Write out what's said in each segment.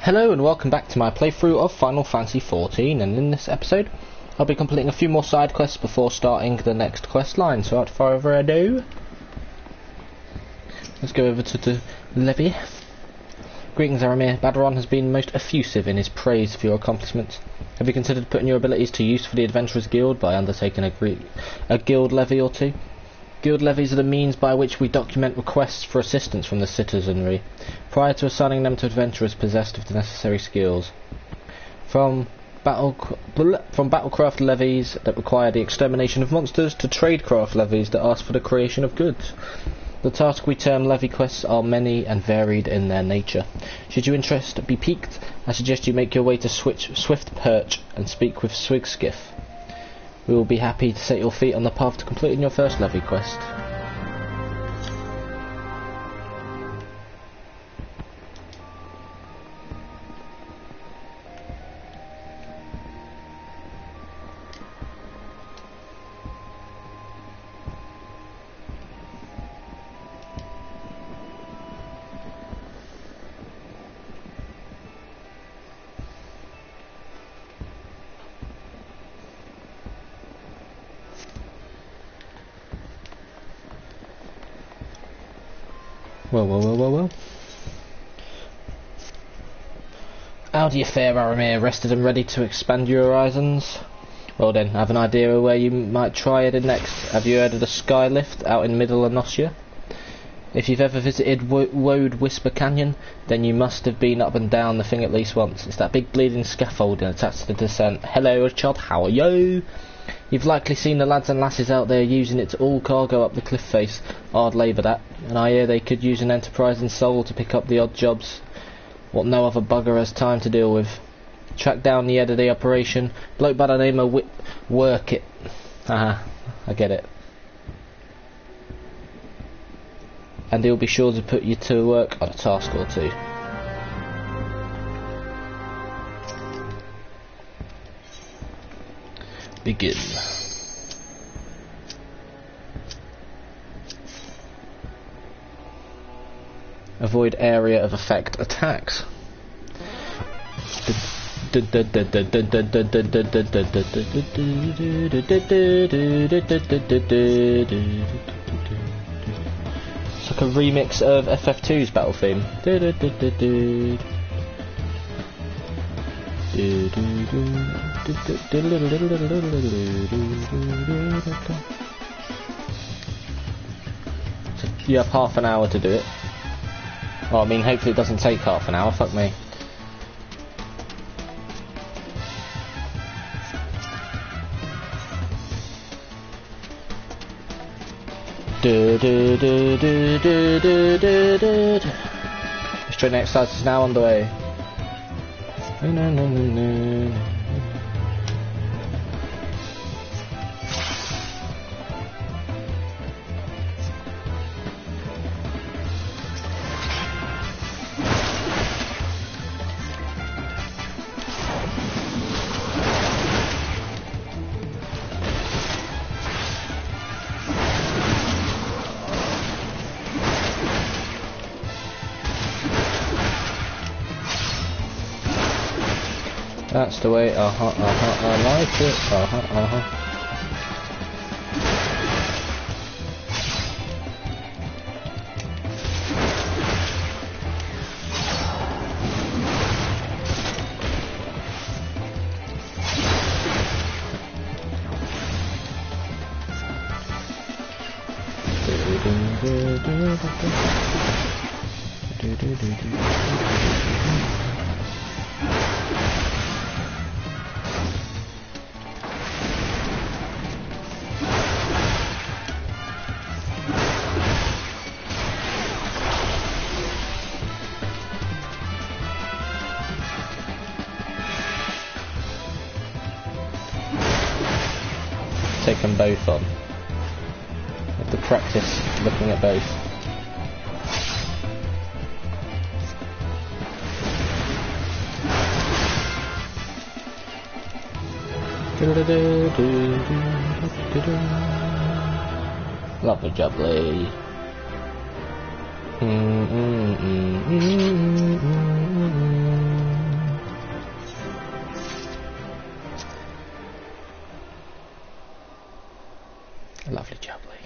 Hello and welcome back to my playthrough of Final Fantasy XIV, and in this episode I'll be completing a few more side quests before starting the next quest line. So without further ado, let's go over to the levy. Greetings, Aramir. Badaron has been most effusive in his praise for your accomplishments. Have you considered putting your abilities to use for the Adventurers Guild by undertaking a guild levy or two? Guild levies are the means by which we document requests for assistance from the citizenry, prior to assigning them to adventurers possessed of the necessary skills. From battlecraft levies that require the extermination of monsters to tradecraft levies that ask for the creation of goods. The tasks we term levy quests are many and varied in their nature. Should your interest be piqued, I suggest you make your way to Swift Perch and speak with Swigskiff. We will be happy to set your feet on the path to completing your first levy quest. Well. How do you fare, Aramir? Rested and ready to expand your horizons? Well then, I have an idea of where you might try it next. Have you heard of the Skylift out in Middle Anossia? If you've ever visited Woad Whisper Canyon, then you must have been up and down the thing at least once. It's that big bleeding scaffolding attached to the descent. Hello, child, how are you? You've likely seen the lads and lasses out there using it to haul cargo up the cliff face. Hard labour that, and I hear they could use an enterprising soul to pick up the odd jobs, what no other bugger has time to deal with. Track down the head of the operation, bloke by the name of Work It. Haha, I get it. And he'll be sure to put you to work on a task or two. Begin. Avoid area of effect attacks. It's like a remix of FF2's battle theme. So you have half an hour to do it. Well, I mean, hopefully it doesn't take half an hour, fuck me. Straight next start is now on the way. That's the way, I like it, Take them both on. Have to practice looking at both. Lovely jubbly. Lovely jubbly.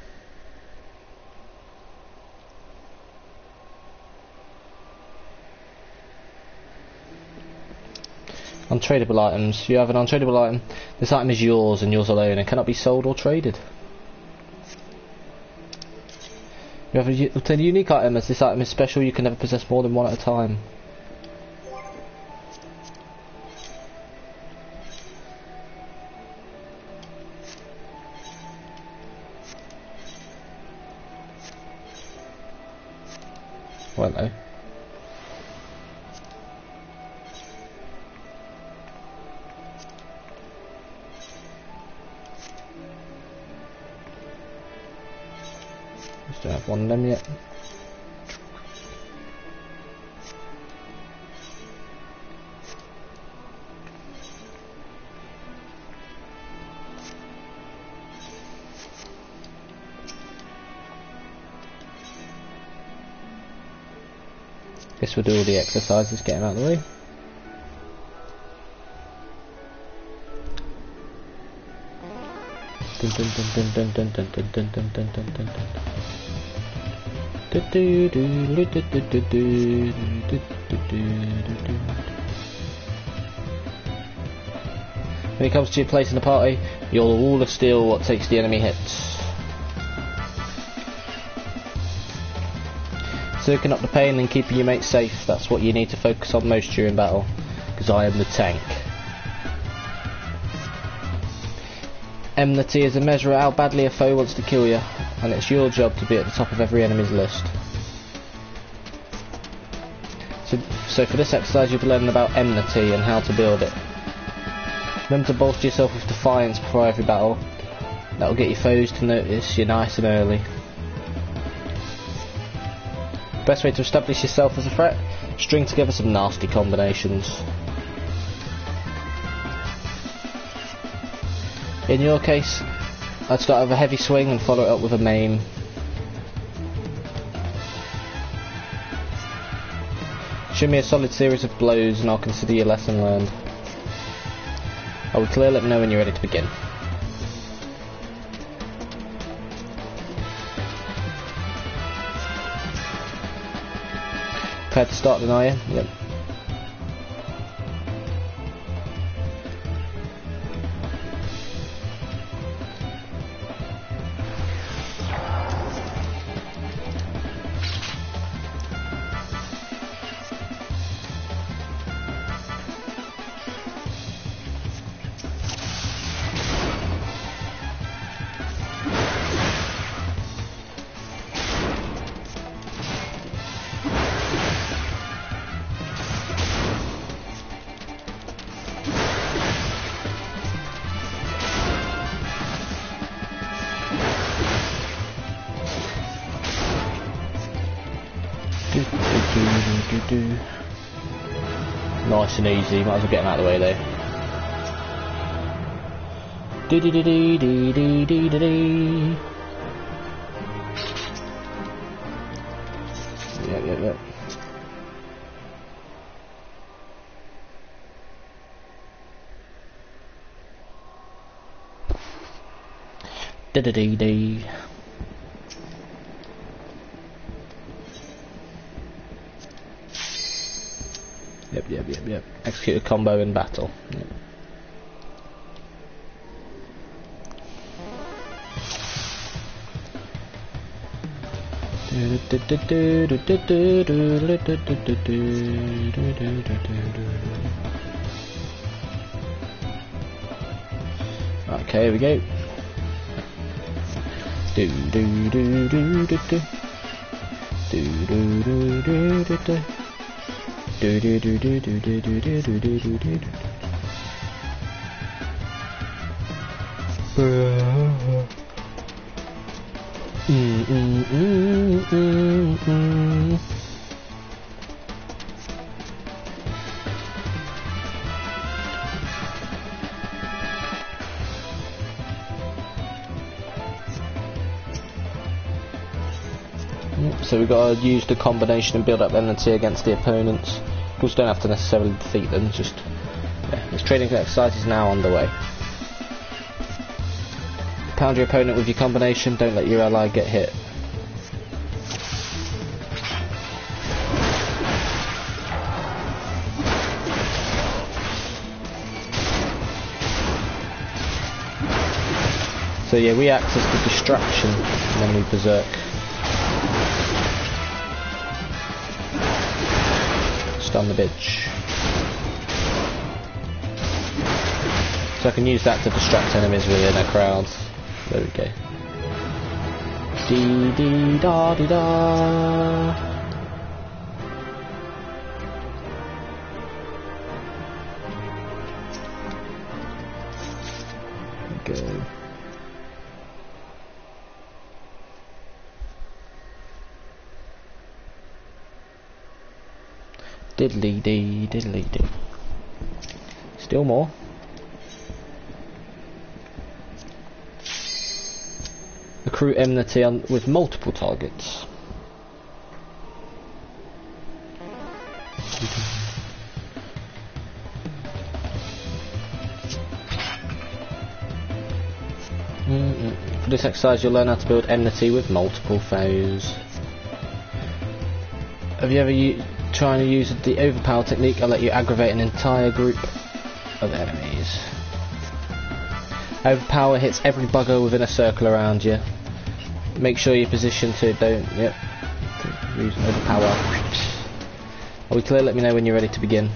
Untradable items. You have an untradable item. This item is yours and yours alone and cannot be sold or traded. You have obtain a unique item. As this item is special, you can never possess more than one at a time. Well, no. Just don't have one of them yet. Guess we'll do all the exercises, get them out of the way. When it comes to your place in the party, you'll all steal what takes the enemy hits. Soaking up the pain and keeping your mates safe, that's what you need to focus on most during battle, because I am the tank. Enmity is a measure of how badly a foe wants to kill you, and it's your job to be at the top of every enemy's list. So for this exercise you'll be learning about enmity and how to build it. Remember to bolster yourself with defiance before every battle. That will get your foes to notice you nice and early. Best way to establish yourself as a threat? String together some nasty combinations. In your case, I'd start with a heavy swing and follow it up with a maim. Show me a solid series of blows and I'll consider your lesson learned. I will clear, let me know when you're ready to begin. Prepared to start then, are you? Yep. Nice and easy, might as well get him out of the way though. Yep. Yep. Execute a combo in battle. Yep. Okay, here we go. So we've got to use the combination and build up enmity against the opponents. Of course, don't have to necessarily defeat them, just... Yeah, this training exercise is now underway. Pound your opponent with your combination, don't let your ally get hit. So yeah, we act as the distraction and then we berserk. Stun the bitch. So I can use that to distract enemies within a crowd. There we go. Dee dee da dee da. There we go. Diddly dee, diddly dee. Still more. Accrue enmity with multiple targets. For this exercise you'll learn how to build enmity with multiple foes. Have you ever trying to use the overpower technique? I'll let you aggravate an entire group of enemies. Overpower hits every bugger within a circle around you. Make sure you're positioned to use overpower. Are we clear? Let me know when you're ready to begin.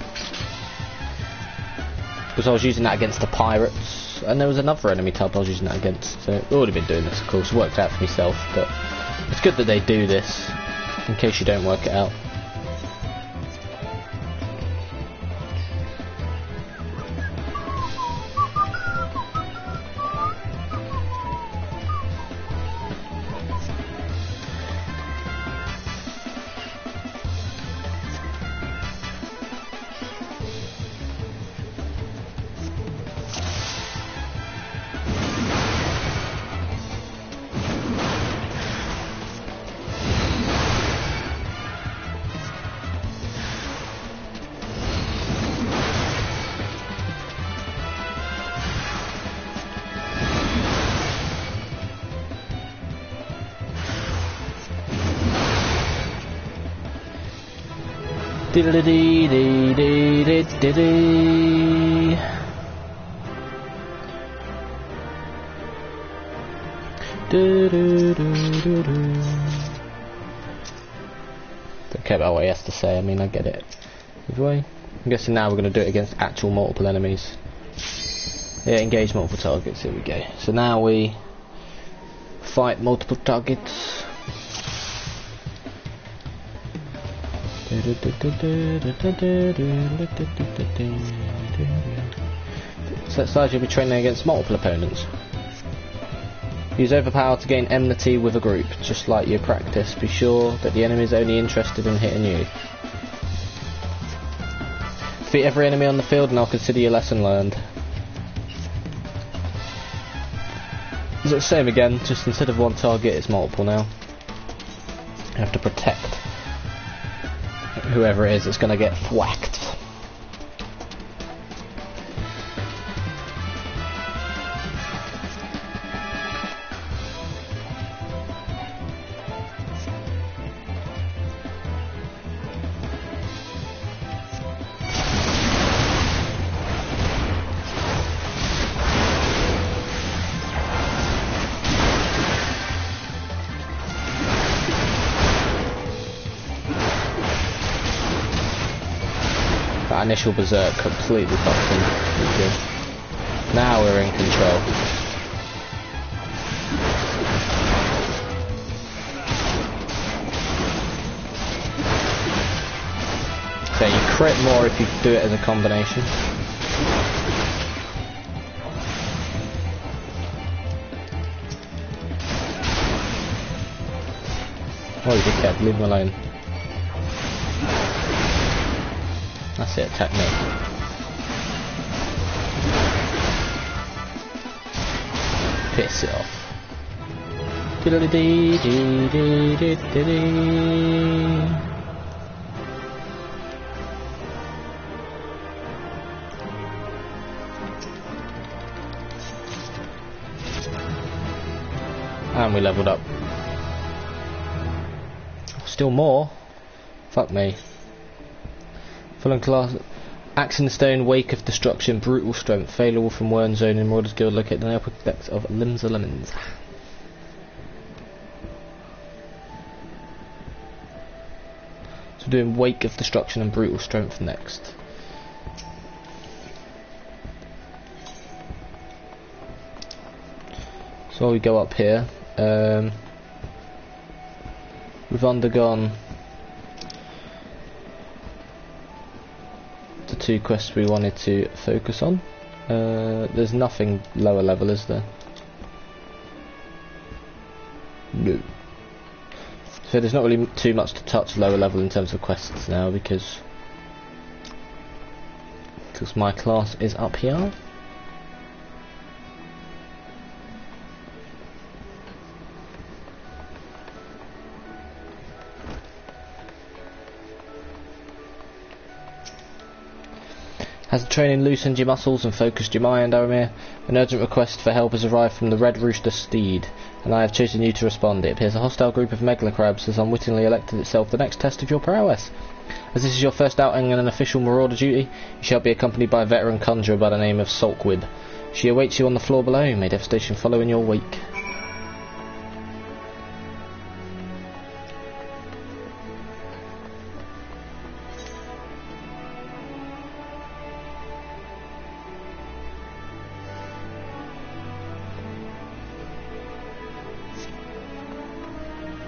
Because I was using that against the pirates, and there was another enemy type I was using that against. So I've already been doing this, of course, worked out for myself, but it's good that they do this, in case you don't work it out. Diddly dee dee dee dee dee dee. Do do do do do. Don't care about what he has to say. I mean, I get it. Either way, I'm guessing now we're going to do it against actual multiple enemies. Yeah, engage multiple targets. Here we go. So now we fight multiple targets. So exercise you'll be training against multiple opponents. Use overpower to gain enmity with a group, just like your practice. Be sure that the enemy is only interested in hitting you. Defeat every enemy on the field and I'll consider your lesson learned. Is it the same again, just instead of one target it's multiple now. You have to protect whoever it is that's going to get whacked. That initial berserk completely fucked him. Now we're in control. So you crit more if you do it as a combination. Oh, you dickhead, leave him alone. That's it, attack me. Piss it off. And we leveled up. Still more? Fuck me. Full and class. Axe in the Stone, Wake of Destruction, Brutal Strength, Failable from Wern Zone in Marauders Guild, located in the upper decks of Limbs of Lemons. So we're doing Wake of Destruction and Brutal Strength next. So we go up here. We've undergone the 2 quests we wanted to focus on. There's nothing lower level, is there? No. So there's not really too much to touch lower level in terms of quests now because my class is up here. Has the training loosened your muscles and focused your mind, Aramir? An urgent request for help has arrived from the Red Rooster Steed, and I have chosen you to respond. It appears a hostile group of megalocrabs has unwittingly elected itself the next test of your prowess. As this is your first outing in an official marauder duty, you shall be accompanied by a veteran conjurer by the name of Saltquid. She awaits you on the floor below. May devastation follow in your wake.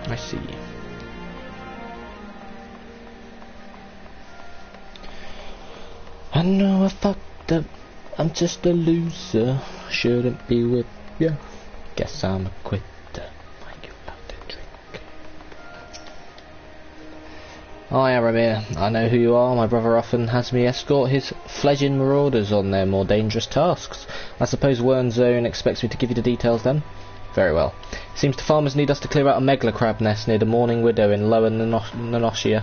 I see. I know I fucked up. I'm just a loser. Shouldn't be with you. Guess I'm a quitter. Like you love to drink. Hi Aramir. I know who you are. My brother often has me escort his fledgling marauders on their more dangerous tasks. I suppose Wern Zone expects me to give you the details then? Very well. Seems the farmers need us to clear out a megalocrab nest near the Morning Widow in Lower Nonoshia.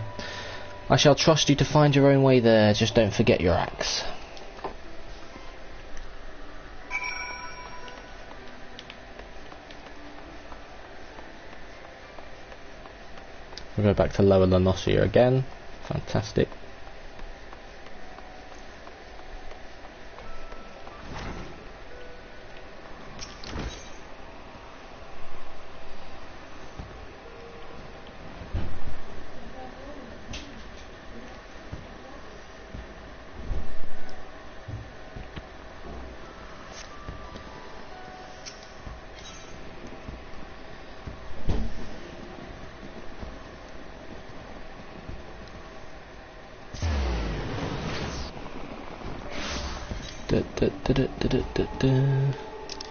I shall trust you to find your own way there, just don't forget your axe. We'll go back to Lower Nonoshia again. Fantastic.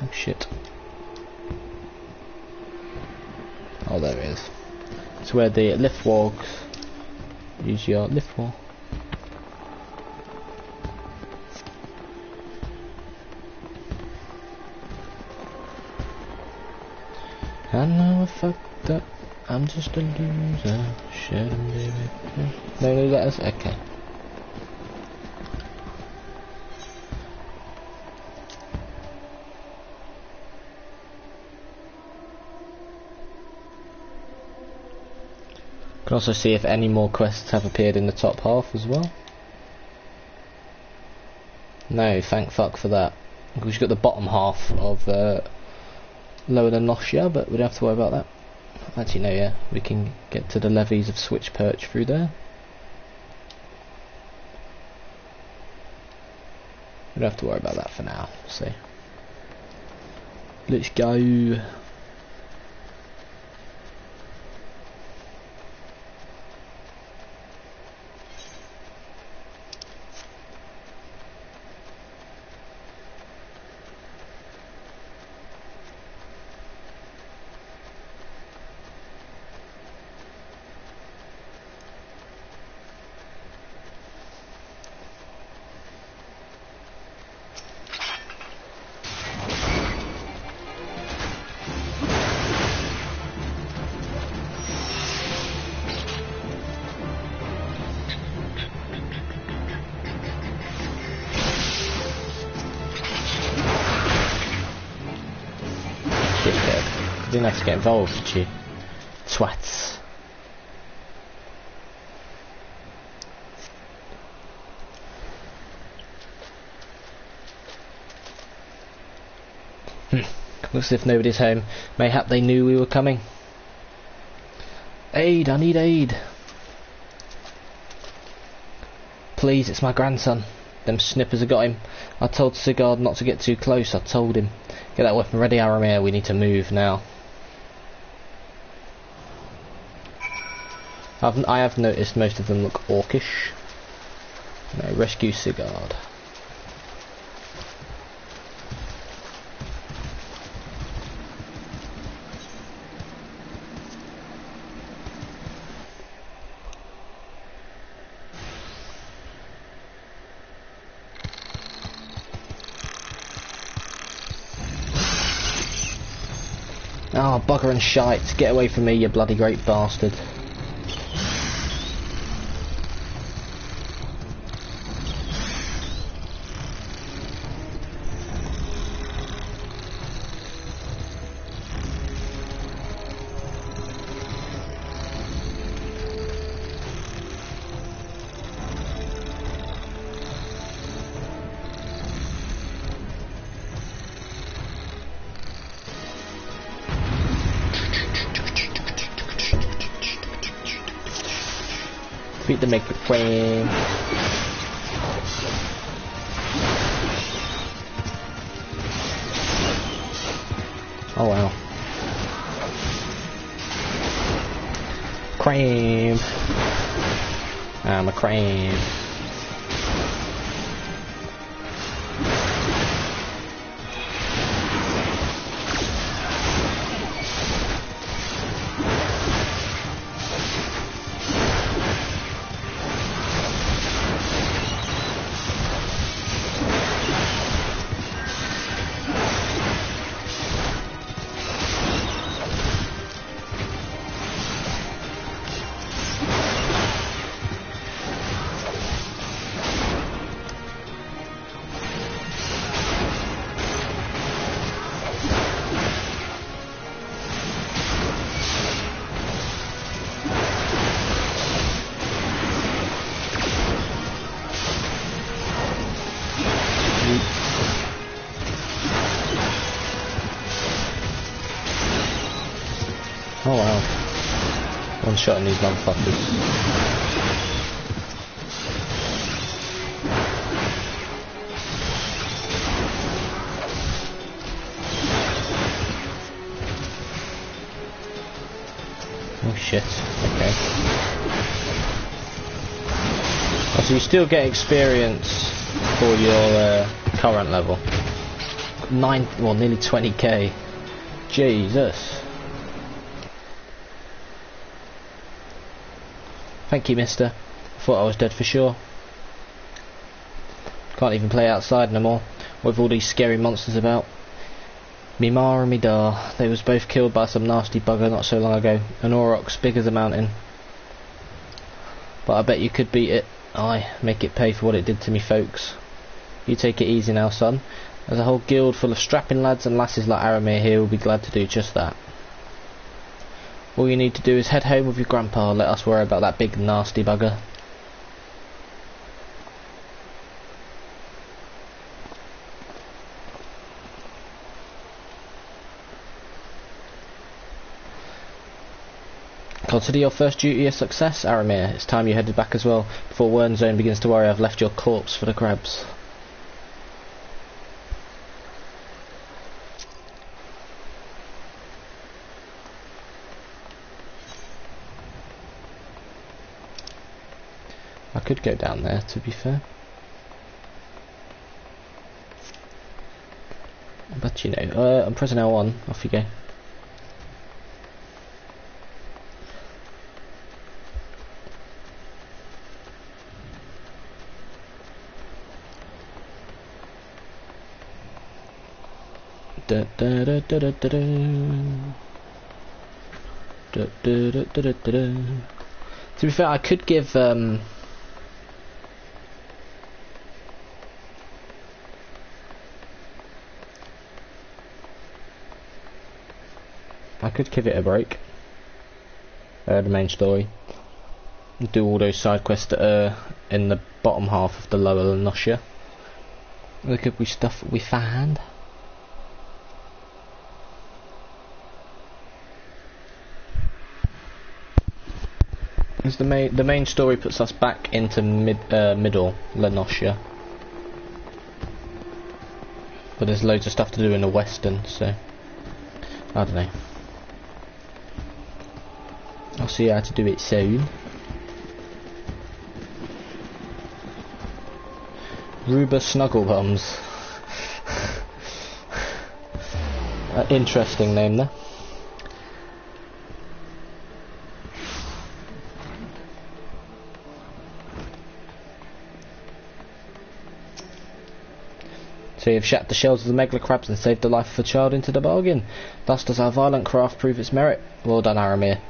Oh shit. Oh, there it is. It's where the lift walks. Use your lift wall. I know I fucked up. I'm just a loser. Shouldn't be with you. No letters? Okay. Can also see if any more quests have appeared in the top half as well. No, thank fuck for that. We've got the bottom half of Lower Nonoshia, but we don't have to worry about that. Actually, no, yeah, we can get to the levies of Switch Perch through there. We don't have to worry about that for now. So, let's go. You didn't have to get involved, did you? Twats. Looks as if nobody's home. Mayhap they knew we were coming. Aid, I need aid. Please, it's my grandson. Them snippers have got him. I told Sigurd not to get too close, I told him. Get that weapon ready, Aramir, we need to move now. I have noticed most of them look orcish. No, rescue Sigurd. Oh, bugger and shite. Get away from me, you bloody great bastard. Beat the microphone. Oh wow. Crane. I'm a crane. Oh wow. One shot in these motherfuckers. Oh shit, okay. Oh, so you still get experience for your current level. Nearly 20k. Jesus. Thank you, mister. I thought I was dead for sure. Can't even play outside no more, with all these scary monsters about. Me ma and me da, they was both killed by some nasty bugger not so long ago. An aurochs big as a mountain. But I bet you could beat it. Aye, make it pay for what it did to me folks. You take it easy now, son. There's a whole guild full of strapping lads and lasses like Aramir here who'll be glad to do just that. All you need to do is head home with your grandpa, let us worry about that big nasty bugger. Consider your first duty a success, Aramir. It's time you headed back as well, before Wernzone begins to worry I've left your corpse for the crabs. I could go down there, to be fair. But you know, I'm pressing L1, off you go. Da da da da da da da da da da da da. To be fair, I could give I could give it a break. The main story. Do all those side quests that are in the bottom half of the lower Lenoscia. There could be stuff we found. As the main story puts us back into middle Lenoscia. But there's loads of stuff to do in the western, so I don't know. I'll see how to do it soon. Ruba Snugglebums. Interesting name there. So you've shattered the shells of the megla crabs and saved the life of a child into the bargain. Thus does our violent craft prove its merit. Well done, Aramir.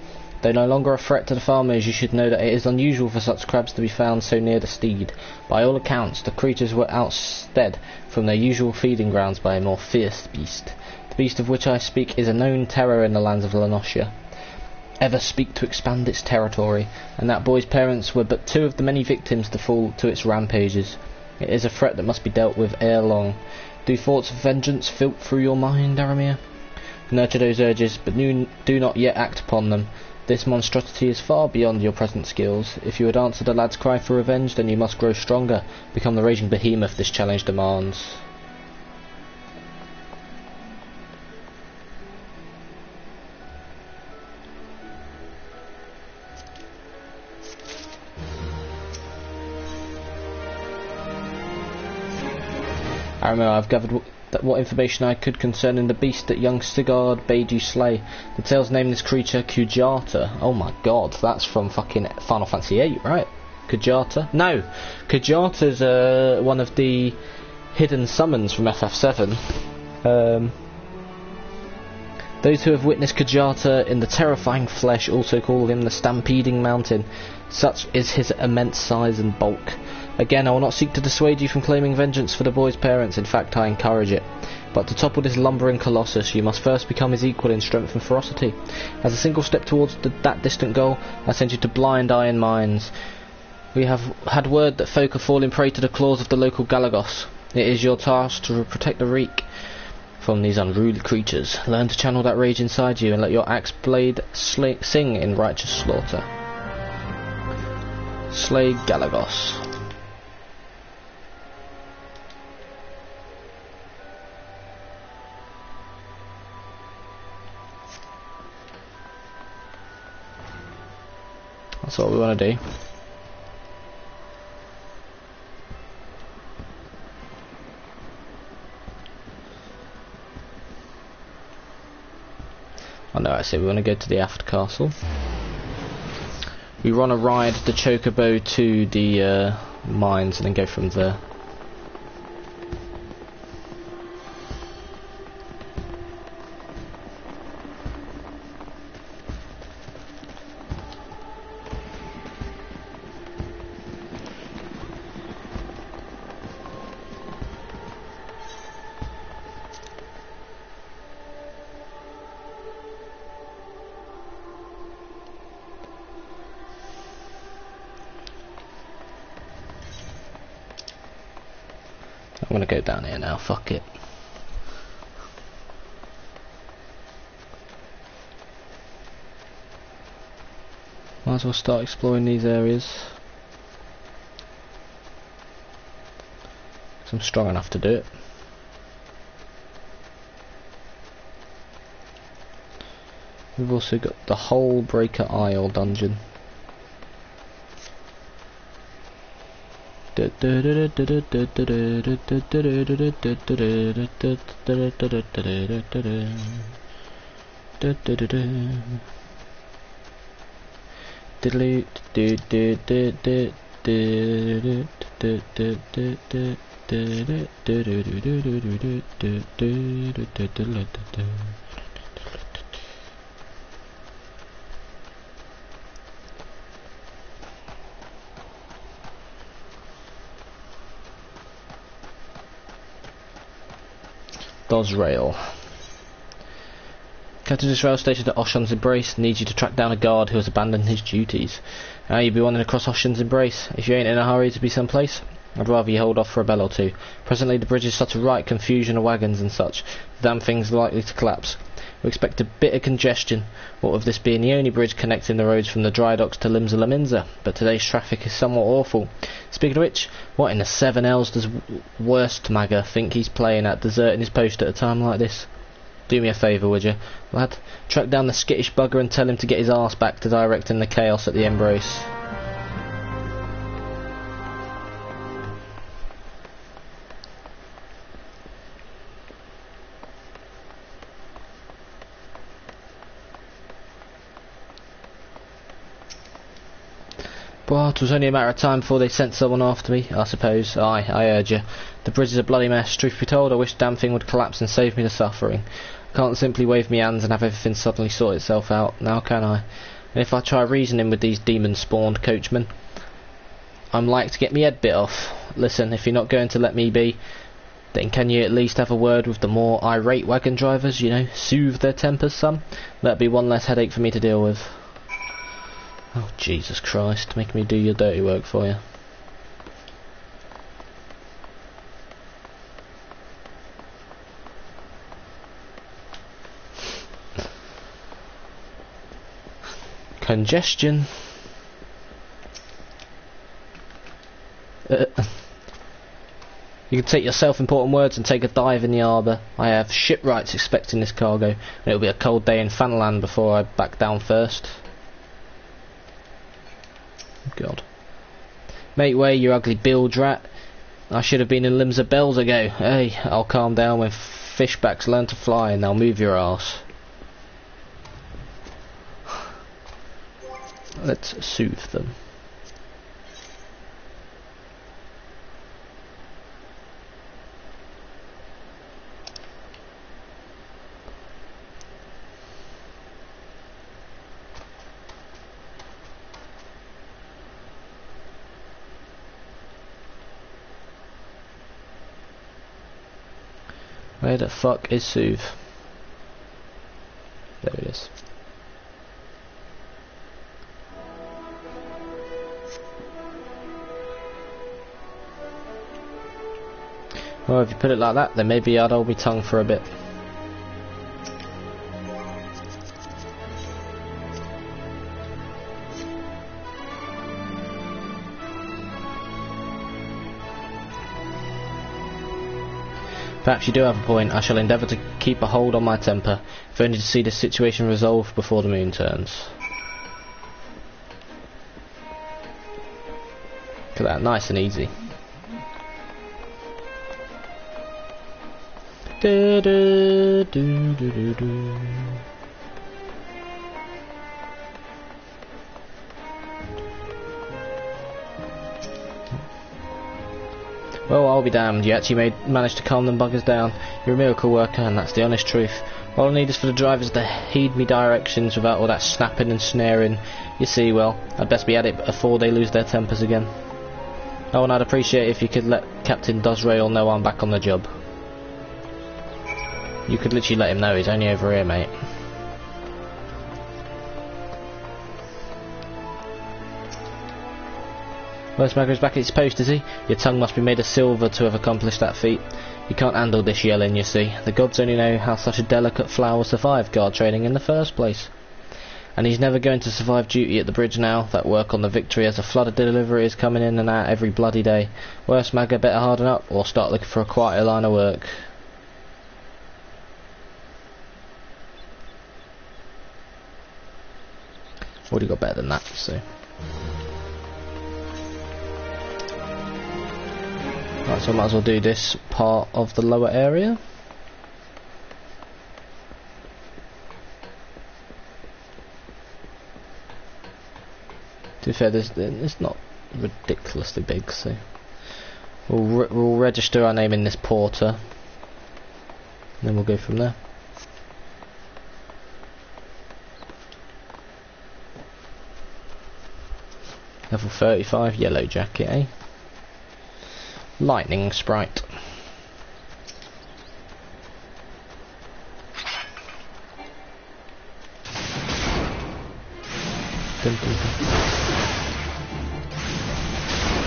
Though no longer a threat to the farmers, you should know that it is unusual for such crabs to be found so near the steed. By all accounts, the creatures were ousted from their usual feeding grounds by a more fierce beast. The beast of which I speak is a known terror in the lands of Lenoscia. Ever speak to expand its territory, and that boy's parents were but two of the many victims to fall to its rampages. It is a threat that must be dealt with ere long. Do thoughts of vengeance filter through your mind, Aramir? Nurture those urges, but do not yet act upon them. This monstrosity is far beyond your present skills. If you would answer the lad's cry for revenge, then you must grow stronger, become the raging behemoth this challenge demands. Aramir, I've gathered what information I could concerning the beast that young Sigurd bade you slay. The tales name this creature Kujata. Oh my god, that's from fucking Final Fantasy VIII, right? Kujata? No! Kujata's one of the hidden summons from FF7. Those who have witnessed Kujata in the terrifying flesh also call him the Stampeding Mountain. Such is his immense size and bulk. Again, I will not seek to dissuade you from claiming vengeance for the boy's parents. In fact, I encourage it. But to topple this lumbering colossus, you must first become his equal in strength and ferocity. As a single step towards that distant goal, I send you to Blind Iron Mines. We have had word that folk are falling prey to the claws of the local Galagos. It is your task to protect the reek from these unruly creatures. Learn to channel that rage inside you and let your axe blade sing in righteous slaughter. Slay Galagos. That's what we want to do. Oh no, I see, we want to go to the Aft Castle. We want to ride the Chocobo to the mines and then go from there. I'm gonna go down here now, fuck it. Might as well start exploring these areas. 'Cause I'm strong enough to do it. We've also got the Hull Breaker Isle dungeon. Dosrail. Captain this rail station at Ocean's Embrace. Needs you to track down a guard who has abandoned his duties. Now you'll be wandering across Ocean's Embrace. If you ain't in a hurry to be someplace, I'd rather you hold off for a bell or two. Presently the bridge is such a right confusion of wagons and such. The damn thing's likely to collapse. We expect a bit of congestion, what with this being the only bridge connecting the roads from the dry docks to Limsa Laminza, but today's traffic is somewhat awful. Speaking of which, what in the 7Ls does Worstmager think he's playing at, deserting his post at a time like this? Do me a favour, would you, lad? Track down the skittish bugger and tell him to get his arse back to directing the chaos at the Embrace. Well, it was only a matter of time before they sent someone after me, I suppose. Aye, I heard you. The bridge is a bloody mess. Truth be told, I wish the damn thing would collapse and save me the suffering. I can't simply wave me hands and have everything suddenly sort itself out, now can I? And if I try reasoning with these demon-spawned coachmen, I'm like to get me head bit off. Listen, if you're not going to let me be, then can you at least have a word with the more irate wagon drivers, you know, soothe their tempers some? That'd be one less headache for me to deal with. Oh, Jesus Christ, make me do your dirty work for you. Congestion. You can take your self-important words and take a dive in the harbour. I have shipwrights expecting this cargo, and it'll be a cold day in Fanland before I back down first. God. Make way, you ugly bilge rat. I should have been in Limsa bells ago. Hey, I'll calm down when fishbacks learn to fly and they'll move your arse. Let's soothe them. Where the fuck is Soothe? There it is. Well, if you put it like that, then maybe I'd hold my tongue for a bit. Perhaps you do have a point. I shall endeavour to keep a hold on my temper, if only to see this situation resolved before the moon turns. Look at that, nice and easy. Do, do, do, do, do, do. Well, I'll be damned, you actually managed to calm them buggers down. You're a miracle worker, and that's the honest truth. All I need is for the drivers to heed me directions without all that snapping and snaring. You see, well, I'd best be at it before they lose their tempers again. Oh, and I'd appreciate if you could let Captain Dosrail know I'm back on the job. You could literally let him know, he's only over here, mate. Worstmager's back at his post, is he? Your tongue must be made of silver to have accomplished that feat. You can't handle this yelling, you see. The gods only know how such a delicate flower survived guard training in the first place. And he's never going to survive duty at the bridge now. That work on the Victory as a flood of deliveries coming in and out every bloody day. Worstmager better harden up or start looking for a quieter line of work. Already got better than that, so... Right, so I might as well do this part of the lower area. To be fair, it's not ridiculously big, so we'll register our name in this porter, and then we'll go from there. Level 35, yellow jacket, eh? Lightning sprite.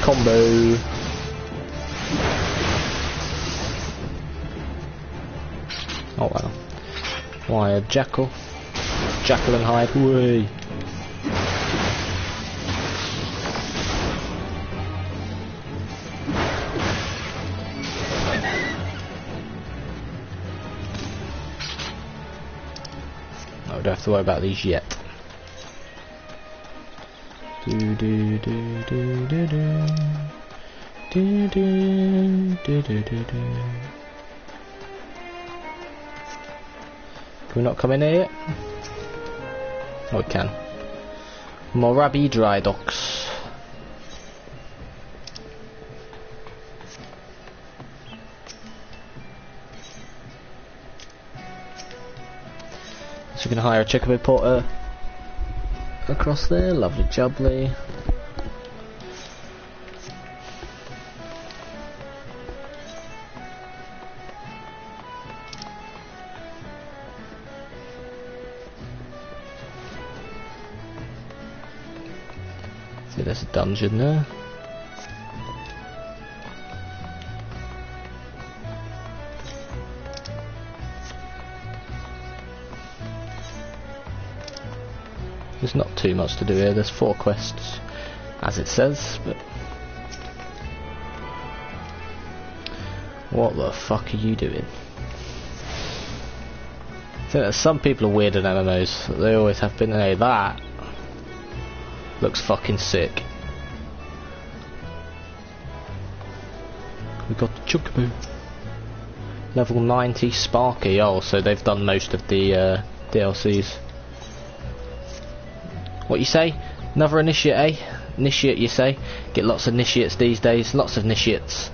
Combo. Oh well. Why a jackal? Jackal and hide. Whee! No, we don't have to worry about these yet. Do do do do do do do do do do do. Can we not come in here yet? Oh, we can. Morabi Dry Docks. So we can hire a Chickaboo Porter across there. Lovely jubbly. See, there's a dungeon there. There's not too much to do here. There's 4 quests, as it says, but what the fuck are you doing? I think that some people are weird at MMOs. They always have been. Hey, that looks fucking sick. We got the Chocobo. Level 90 Sparky. Oh, so they've done most of the DLCs. What you say? Another initiate, eh? Initiate, you say? Get lots of initiates these days. Lots of initiates.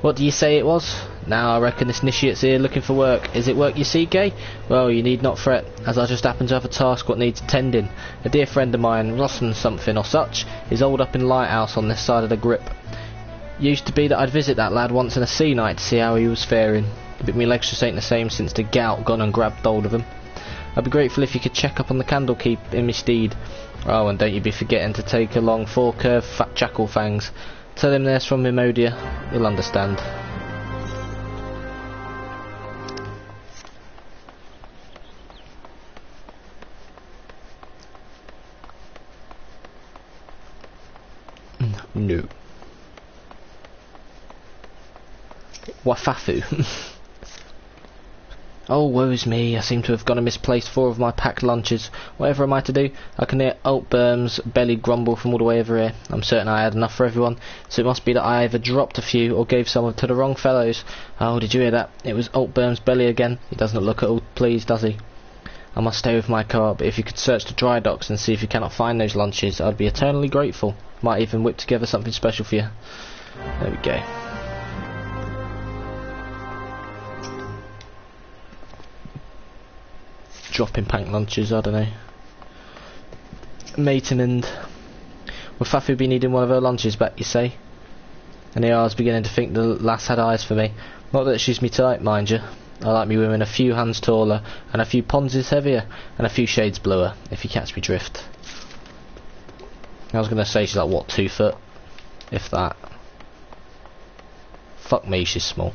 What do you say it was? Now I reckon this initiate's here looking for work. Is it work you seek, eh? Well, you need not fret, as I just happen to have a task what needs attending. A dear friend of mine, Rossen something or such, is holed up in the lighthouse on this side of the grip. Used to be that I'd visit that lad once in a sea night to see how he was faring. But me legs just ain't the same since the gout gone and grabbed hold of him. I'd be grateful if you could check up on the Candlekeep in me steed. Oh, and don't you be forgetting to take along 4 curved fat jackal fangs. Tell him there's from Mimodia. He'll understand. No. Wafafu. Oh, woe's me, I seem to have gone and misplaced 4 of my packed lunches. Whatever am I to do? I can hear Altberm's belly grumble from all the way over here. I'm certain I had enough for everyone, so it must be that I either dropped a few or gave some to the wrong fellows. Oh, did you hear that? It was Altberm's belly again. He doesn't look at all pleased, does he? I must stay with my car, but if you could search the dry docks and see if you cannot find those lunches, I'd be eternally grateful. Might even whip together something special for you. There we go. Dropping pank lunches, I don't know. Mating and will Fafu be needing one of her lunches back, you say? And here I was beginning to think the lass had eyes for me. Not that she's me type, mind you. I like me women a few hands taller, and a few ponses heavier, and a few shades bluer, if you catch me drift. I was gonna say she's like, what, 2 foot? If that. Fuck me, she's small.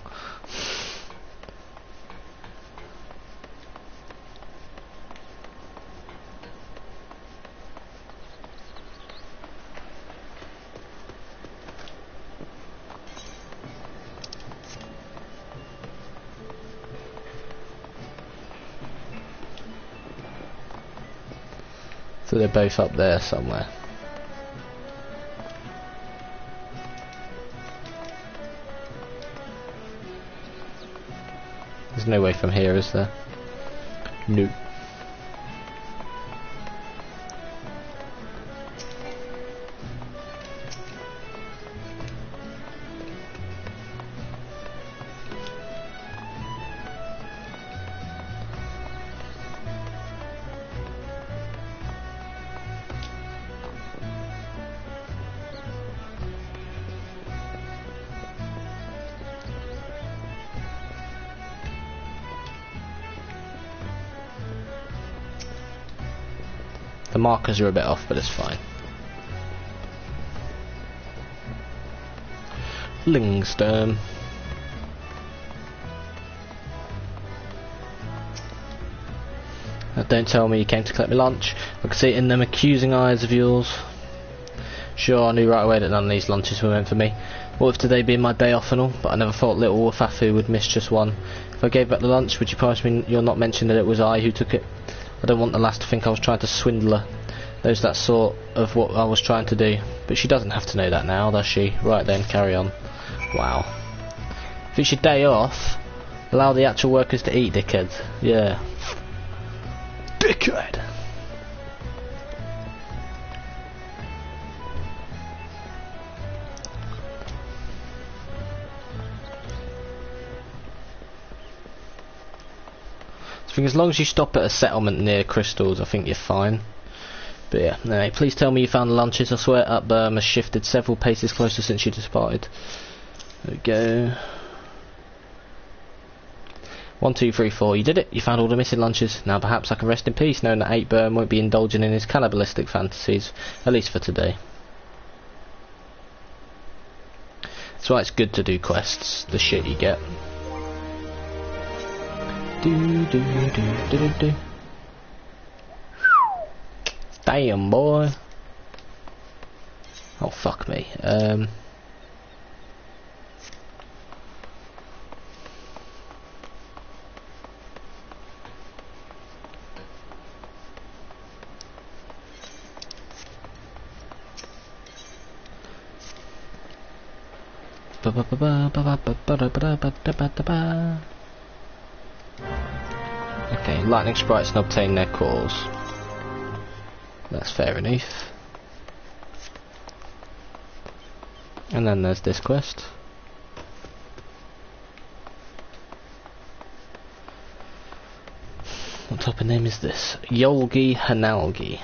So they're both up there somewhere. There's no way from here, is there? Nope. The markers are a bit off, but it's fine. Lingston. Now don't tell me you came to collect me lunch. I can see it in them accusing eyes of yours. Sure, I knew right away that none of these lunches were meant for me. What with today being my day off and all, but I never thought little Wafafu would miss just one. If I gave back the lunch, would you promise me you'll not mention that it was I who took it? I don't want the lass to think I was trying to swindle her. There's that sort of what I was trying to do. But she doesn't have to know that now, does she? Right then, carry on. Wow. If it's your day off, allow the actual workers to eat, dickhead. Yeah. Dickhead! I think as long as you stop at a settlement near crystals, I think you're fine. But yeah, anyway, please tell me you found the lunches. I swear Upburn has shifted several paces closer since you departed. There we go. 1, 2, 3, 4. You did it. You found all the missing lunches. Now perhaps I can rest in peace knowing that 8burn won't be indulging in his cannibalistic fantasies, at least for today. That's why it's good to do quests. The shit you get. Damn, boy. Oh, fuck me. Okay, lightning sprites can obtain their cores. That's fair enough. And then there's this quest. What type of name is this? Yolgi Hanalgi.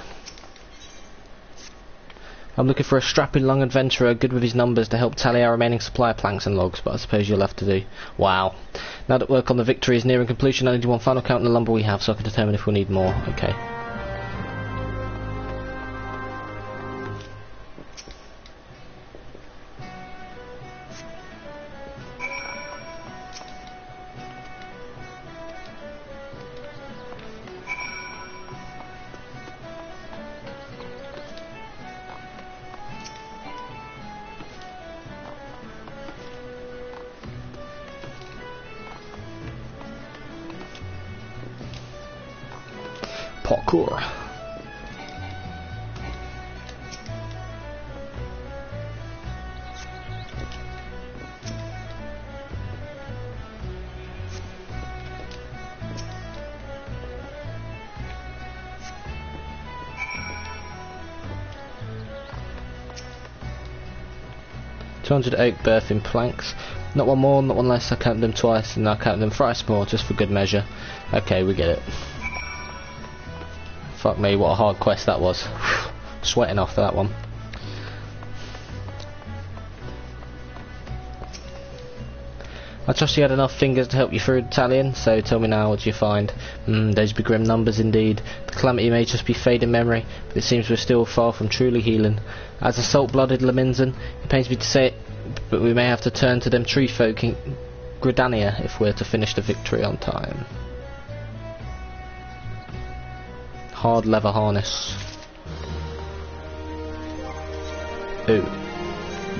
I'm looking for a strapping young adventurer good with his numbers to help tally our remaining supply planks and logs, but I suppose you'll have to do. Wow. Now that work on the victory is nearing completion, I need one final count in the lumber we have so I can determine if we'll need more. Okay. Parkour. $200 oak birthing planks. Not one more, not one less. I counted them twice, and I counted them thrice more, just for good measure. Okay, we get it. Fuck me, what a hard quest that was. Sweating off for that one. I trust you had enough fingers to help you through Italian, so tell me now, what do you find? Those be grim numbers indeed. The calamity may just be fading memory, but it seems we're still far from truly healing. As a salt-blooded Leminzen, it pains me to say it, but we may have to turn to them tree folk in Gridania if we're to finish the victory on time. Hard leather harness. Oh.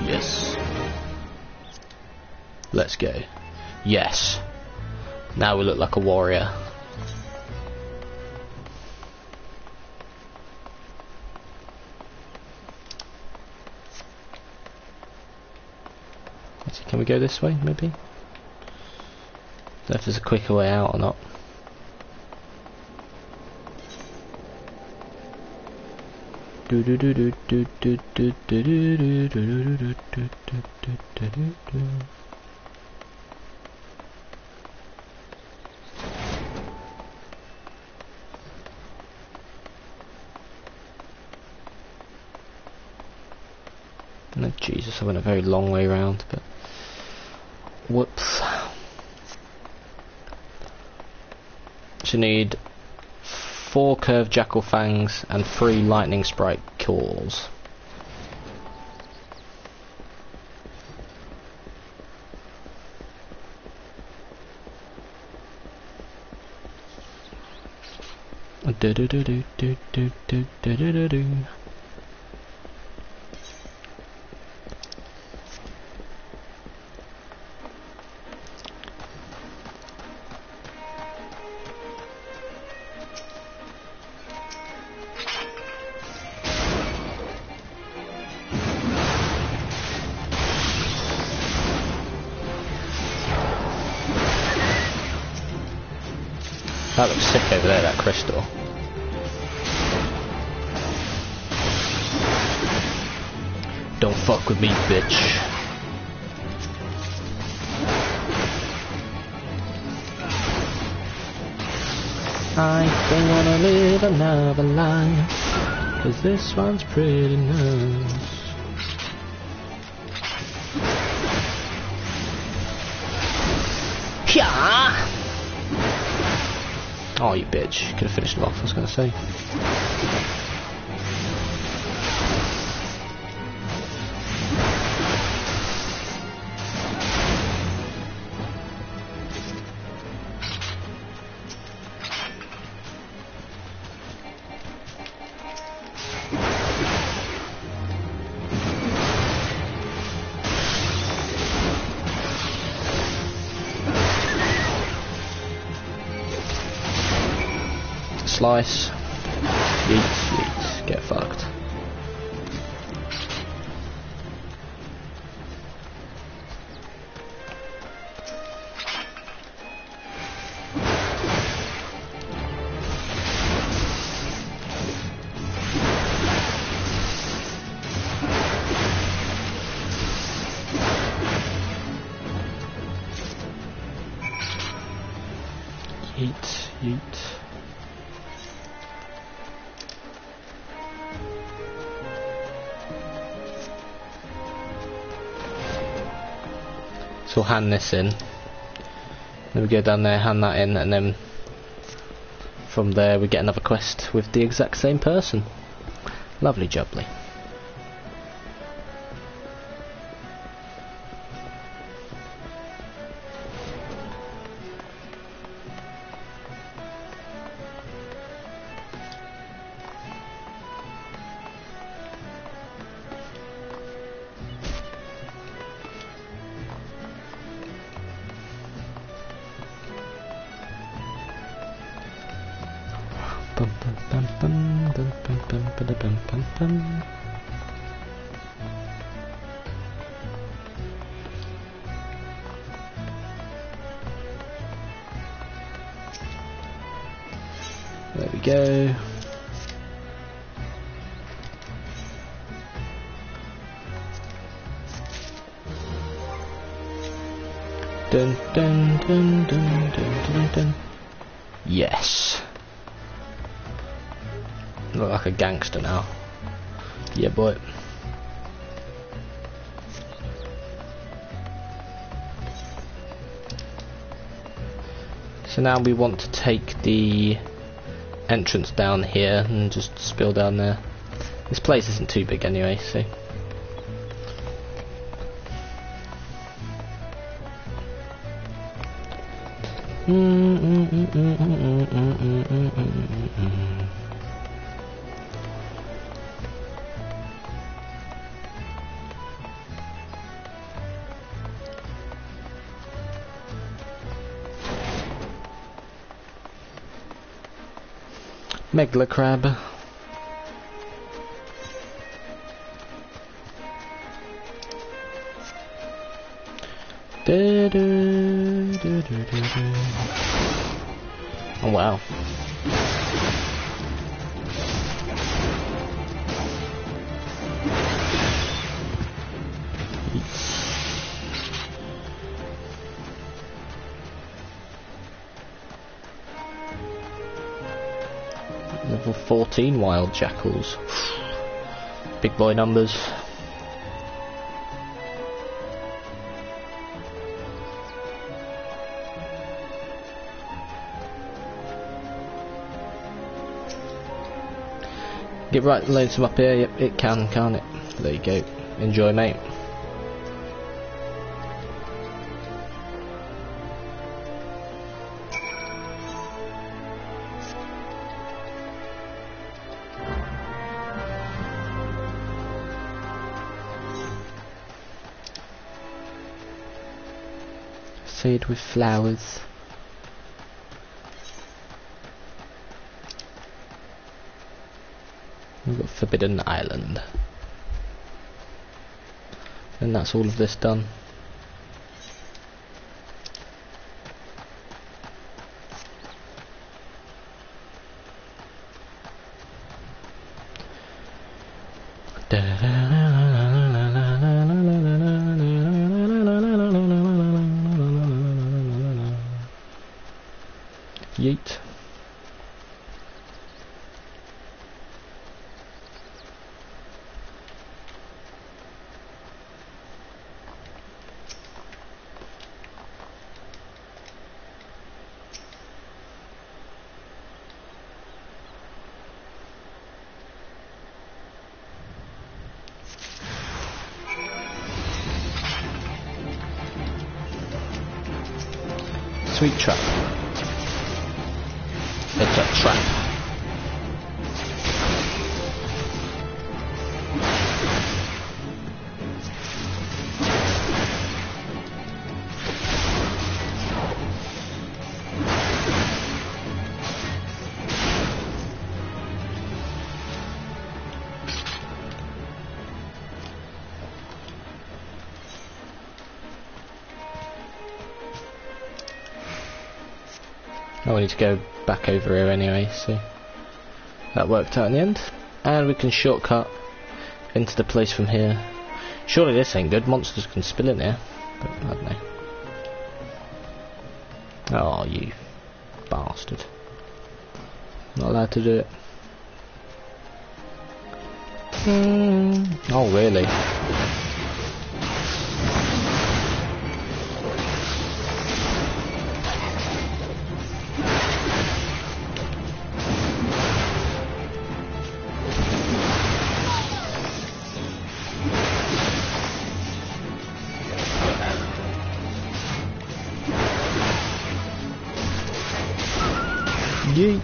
Yes. Let's go. Yes. Now we look like a warrior. Can we go this way, maybe? Don't know if there's a quicker way out or not. No, Jesus, I went a very long way round, but whoops. So need 4 curved jackal fangs and 3 lightning sprite claws. Do do do do do do do do do do. That looks sick over there, that crystal. Don't fuck with me, bitch. I don't wanna live another life, 'cause this one's pretty nice. Pia! Oh, you bitch. Could have finished him off, I was gonna say. Slice. Yeet, yeet. Get fucked. Yeet, yeet. So we'll hand this in, then we go down there, hand that in, and then from there we get another quest with the exact same person. Lovely jubbly. There we go. Dun dun dun dun dun dun dun. Yes. Look like a gangster now. Yeah, boy. So now we want to take the entrance down here and just spill down there. This place isn't too big anyway, so. Megla crab. Oh wow. Level 14 wild jackals. Big boy numbers. Get right lonesome up here. Yep, it can, can't it? There you go. Enjoy, mate. Filled with flowers. We've got Forbidden Island. And that's all of this done. Yeet. Sweet trap. It's a trap. Oh, we need to go back over here anyway, so that worked out in the end. And we can shortcut into the place from here. Surely this ain't good, monsters can spill in here, but I don't know. Oh, you bastard. Not allowed to do it. Oh, really? Yeet.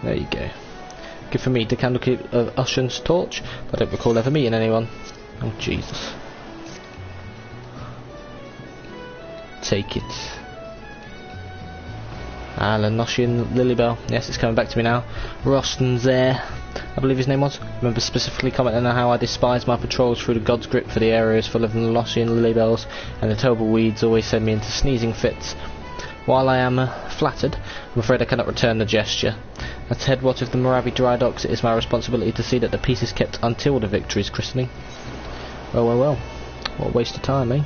There you go. Good for me to candlekeep Ushan's torch. I don't recall ever meeting anyone. Oh Jesus. Take it. Lenoshian Lilybell. Yes, it's coming back to me now. Roston's there. I believe his name was. Remember specifically commenting on how I despise my patrols through the God's Grip for the areas full of Lenoshian Lilybells, and the terrible weeds always send me into sneezing fits. While I am flattered, I'm afraid I cannot return the gesture. As head watch of the Moravi Dry Docks, it is my responsibility to see that the peace is kept until the victory's christening. Well, well, well. What a waste of time, eh?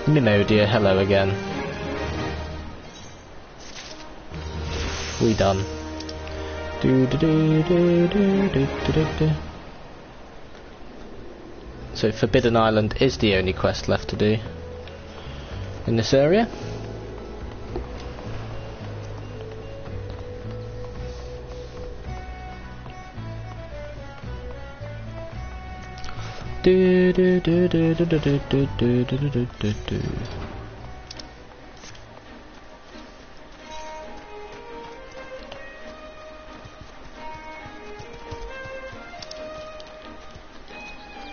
Mimodia, hello again. We done. So Forbidden Island is the only quest left to do in this area.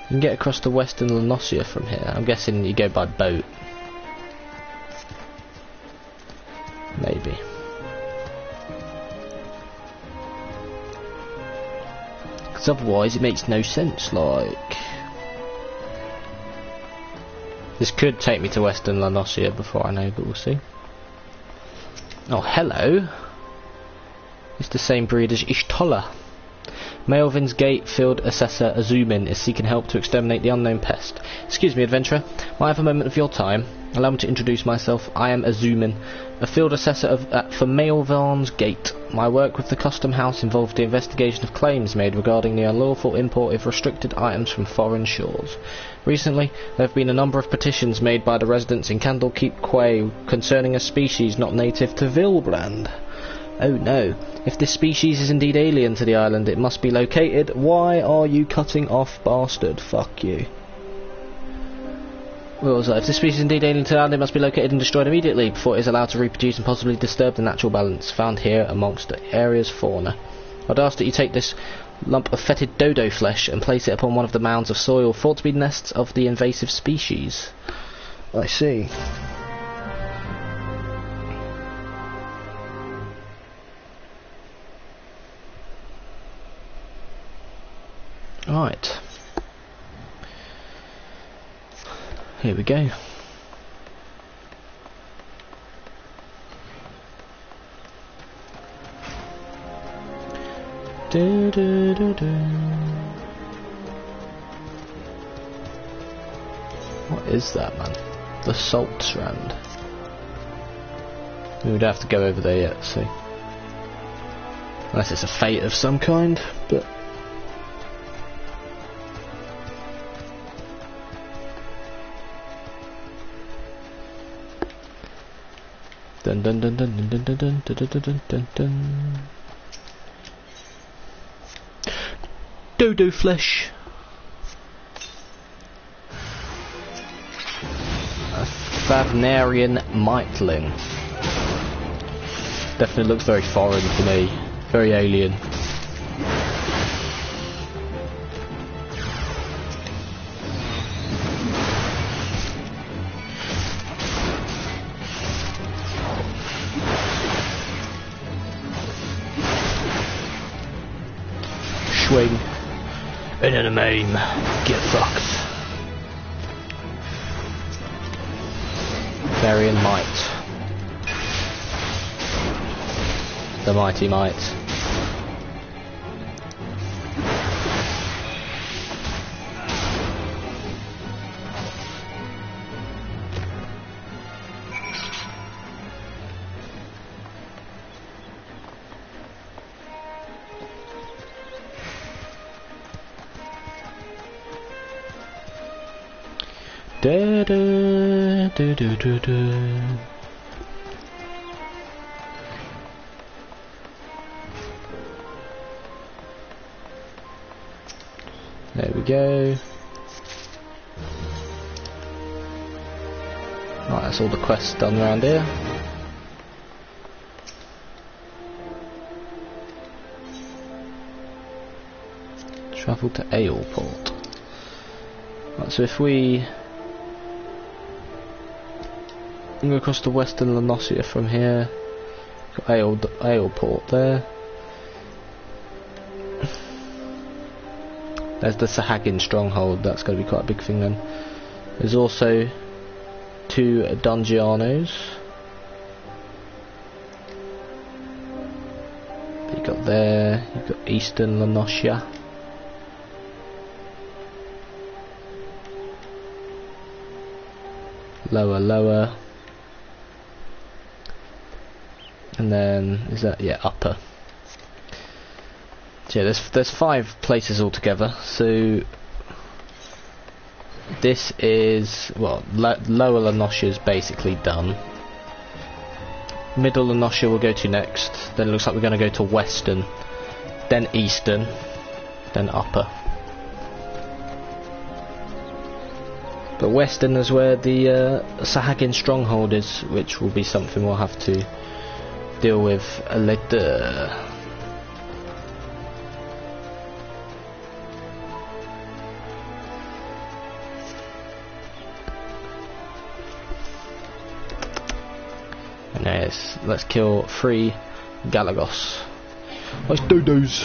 You can get across to Western Lenosia from here. I'm guessing you go by boat. Maybe. Because otherwise it makes no sense, like... This could take me to Western Lenosia before I know, but we'll see. Oh, hello. It's the same breed as Ishtola. Melvin's Gate Field Assessor Azumin is seeking help to exterminate the unknown pest. Excuse me, adventurer. Might I have a moment of your time? Allow me to introduce myself. I am Azumin, a field assessor for Melvin's Gate. My work with the Custom House involved the investigation of claims made regarding the unlawful import of restricted items from foreign shores. Recently, there have been a number of petitions made by the residents in Candlekeep Quay concerning a species not native to Vilbrand. Oh no, if this species is indeed alien to the island, it must be located. Why are you cutting off, bastard? Fuck you. What was that? If this species is indeed alien to the island, it must be located and destroyed immediately before it is allowed to reproduce and possibly disturb the natural balance found here amongst the area's fauna. I'd ask that you take this lump of fetid dodo flesh and place it upon one of the mounds of soil thought to be nests of the invasive species. I see. Right. Here we go. Do, do, do, do. What is that, man? The salt strand. We would have to go over there yet, see. Unless it's a fate of some kind, but dun dun dun dun dun dun dun dun dun dun dun dun. Dodo flesh. A Favnarian Miteling. Definitely looks very foreign to me. Very alien. Swing. And then a maim. Get fucked. Varian Mite. The mighty Mite. Da da da da da da. There we go. Right, that's all the quests done around here. Travel to Aleport. Right, so if we go across to western Lanosia from here, got Aleport there. There's the Sahagin stronghold, that's going to be quite a big thing then. There's also 2 Dungianos. You've got there, you've got eastern Lanosia. Lower. And then, is that, yeah, upper. So yeah, there's 5 places altogether, so this is, well, lower Lanosia is basically done. Middle Lanosia we'll go to next, then it looks like we're going to go to western, then eastern, then upper. But western is where the Sahagin stronghold is, which will be something we'll have to deal with later. Nice. Let's kill 3 Galagos. Nice dodos.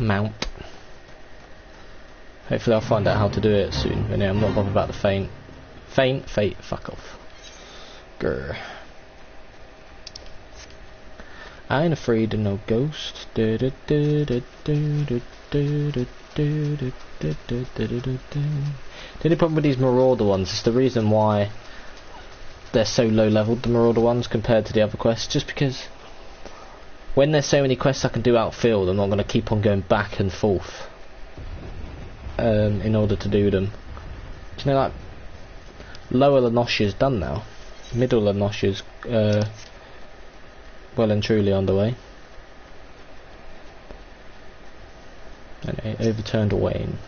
Mount. Hopefully I'll find out how to do it soon. But yeah, I'm not bothered about the faint. Fate, fuck off. Grr. I ain't afraid of no ghost. The only problem with these Marauder ones is the reason why they're so low leveled, the Marauder ones, compared to the other quests, just because when there's so many quests I can do outfield, I'm not going to keep on going back and forth in order to do them. You know, like, Lower Lenoshia's done now. Middle Lenoshia's well and truly underway. And it overturned a Wayne.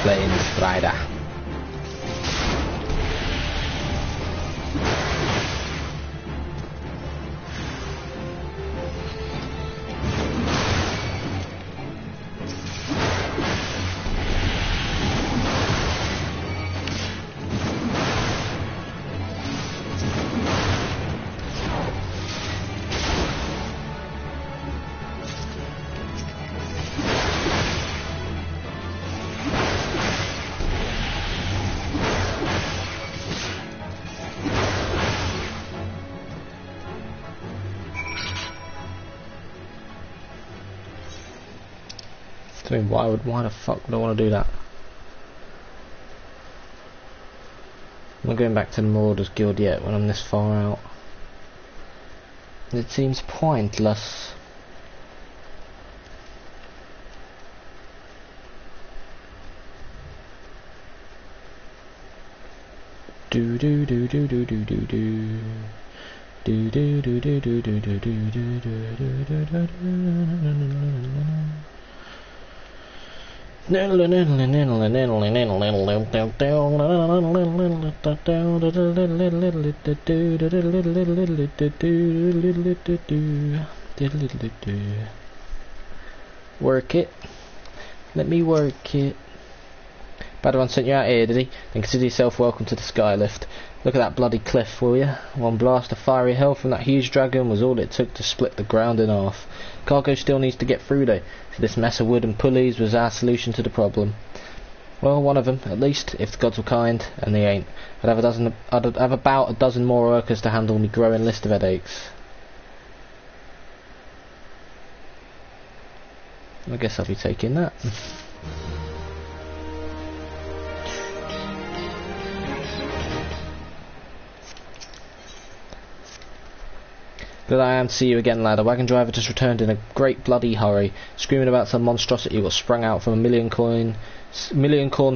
Flames Rider. I mean, why the fuck would I want to do that? I'm not going back to the Marauders Guild yet when I'm this far out. It seems pointless. Do do do do do do do do. Do do do do do do do do do do do do. Work it. Let me work it. Badawan sent you out here, did he? Then consider yourself welcome to the Skylift. Look at that bloody cliff, will ya? One blast of fiery hell from that huge dragon was all it took to split the ground in half. Cargo still needs to get through though, so this mess of wood and pulleys was our solution to the problem. Well, one of them, at least, if the gods were kind, and they ain't. I'd have about a dozen more workers to handle me growing list of headaches. I guess I'll be taking that. Glad I am to see you again, lad. A wagon driver just returned in a great bloody hurry, screaming about some monstrosity what sprung out from a million corn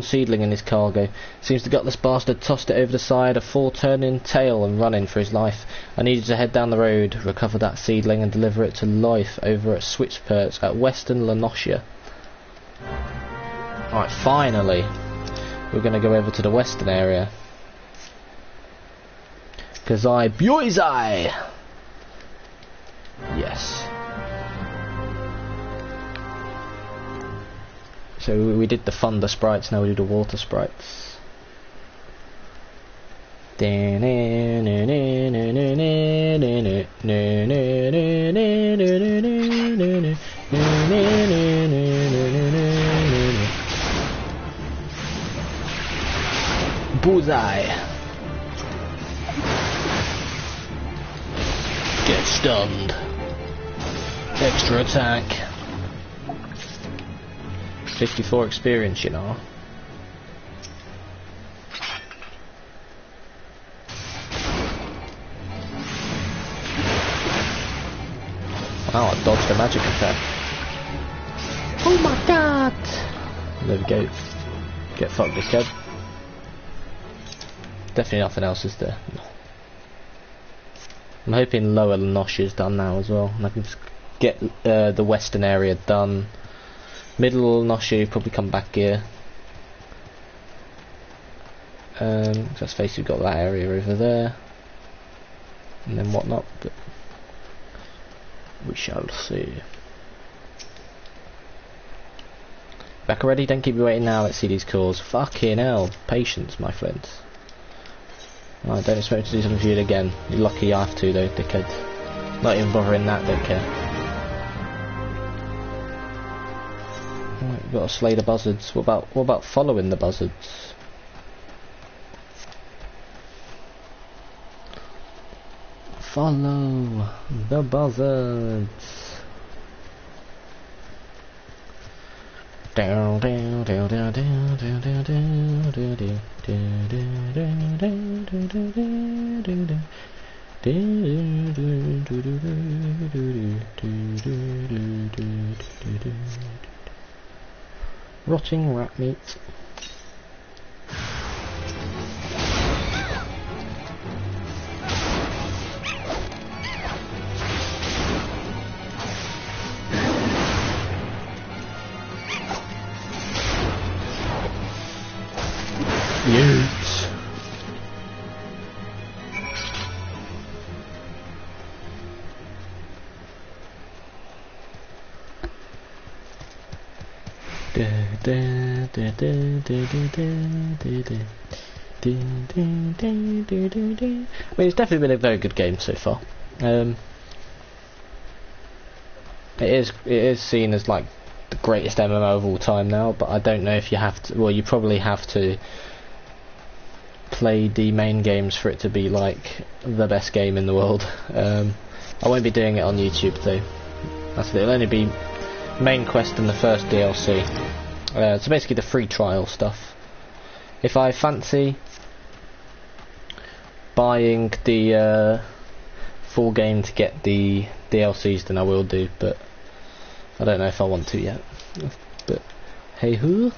seedling in his cargo. Seems the gutless bastard tossed it over the side, afore turning tail and running for his life. I needed to head down the road, recover that seedling and deliver it to life over at Switchperts at Western Lenosia. Alright, finally we're going to go over to the western area. Cause I yes. So we did the thunder sprites, now we do the water sprites. Bullseye. Get stunned. Extra attack. 54 experience, you know. Wow, I dodged a magic attack. Oh my god! There we go. Get fucked, this kid. Definitely nothing else is there. No. I'm hoping Lower Lenosha is done now as well, and I can just get the western area done. Middle Lenosha, probably come back here. Let's face it, we've got that area over there, and then whatnot, but we shall see. Back already? Don't keep me waiting now, let's see these calls. Fucking hell, patience, my friends. I don't expect to do something for you again. You're lucky I have to though, dickhead. Not even bothering that, don't care. Right, we've got to slay the buzzards. What about following the buzzards? Follow the buzzards. Down, down, down, down, down, down, down, down, down, rotting rat meat. Yes. I mean, it's definitely been a very good game so far. It is seen as like the greatest MMO of all time now, but I don't know if you have to. Well, you probably have to play the main games for it to be like the best game in the world. I won't be doing it on YouTube though. It'll only be main quest and the first DLC. So basically the free trial stuff. If I fancy buying the full game to get the DLCs, then I will do, but I don't know if I want to yet. But hey ho,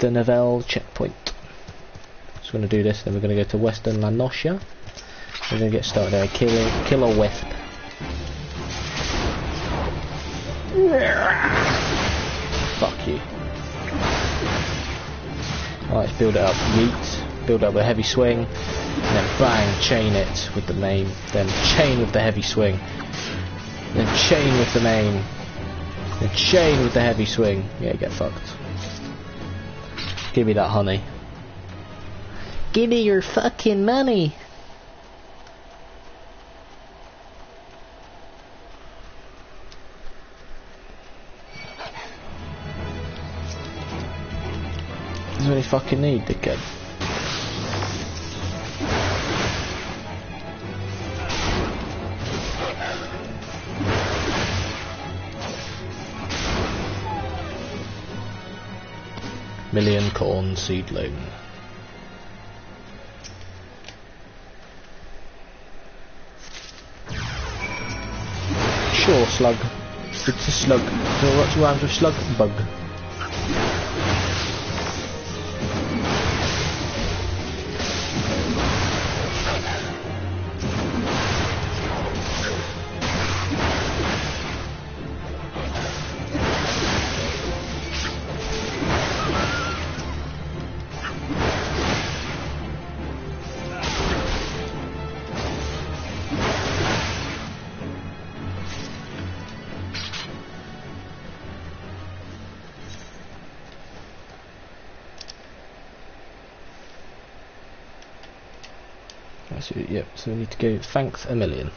the Novell checkpoint. So we're going to do this, then we're going to go to Western La Noscia. We're going to get started there. Kill a wisp. Fuck you. Alright, let's build it up. Yeet. Build up with a heavy swing. And then bang, chain it with the main. Then chain with the heavy swing. Then chain with the main. Then chain with the heavy swing. Yeah, get fucked. Give me that honey. Give me your fucking money. That's what you fucking need, dickhead. Million corn seedling. Sure, slug. It's a slug. What rhymes with slug? Bug. So, yep, so we need to go, thanks a million.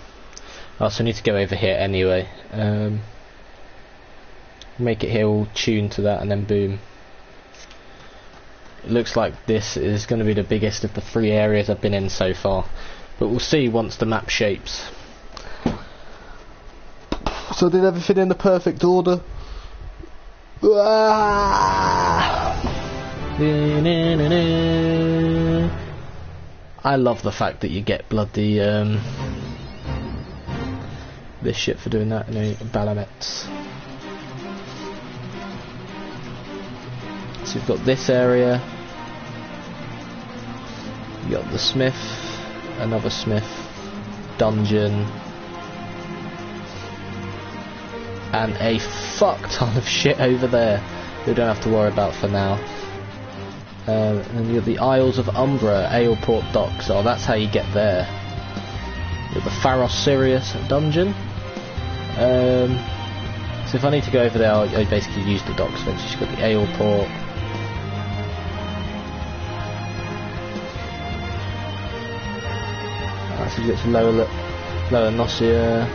Oh, so we need to go over here anyway. Make it here all tuned to that, and then boom. It looks like this is going to be the biggest of the 3 areas I've been in so far. But we'll see once the map shapes. So I did everything in the perfect order. I love the fact that you get bloody this shit for doing that, you know, Balamets. So you've got this area, you got the smith, another smith, dungeon, and a fuck ton of shit over there we don't have to worry about for now. And you've got the Isles of Umbra, Aleport Docks. Oh, that's how you get there. You've got the Pharos Sirius dungeon. So if I need to go over there, I basically use the docks. So you've got the Aleport. Right, so you get to lower Nocia.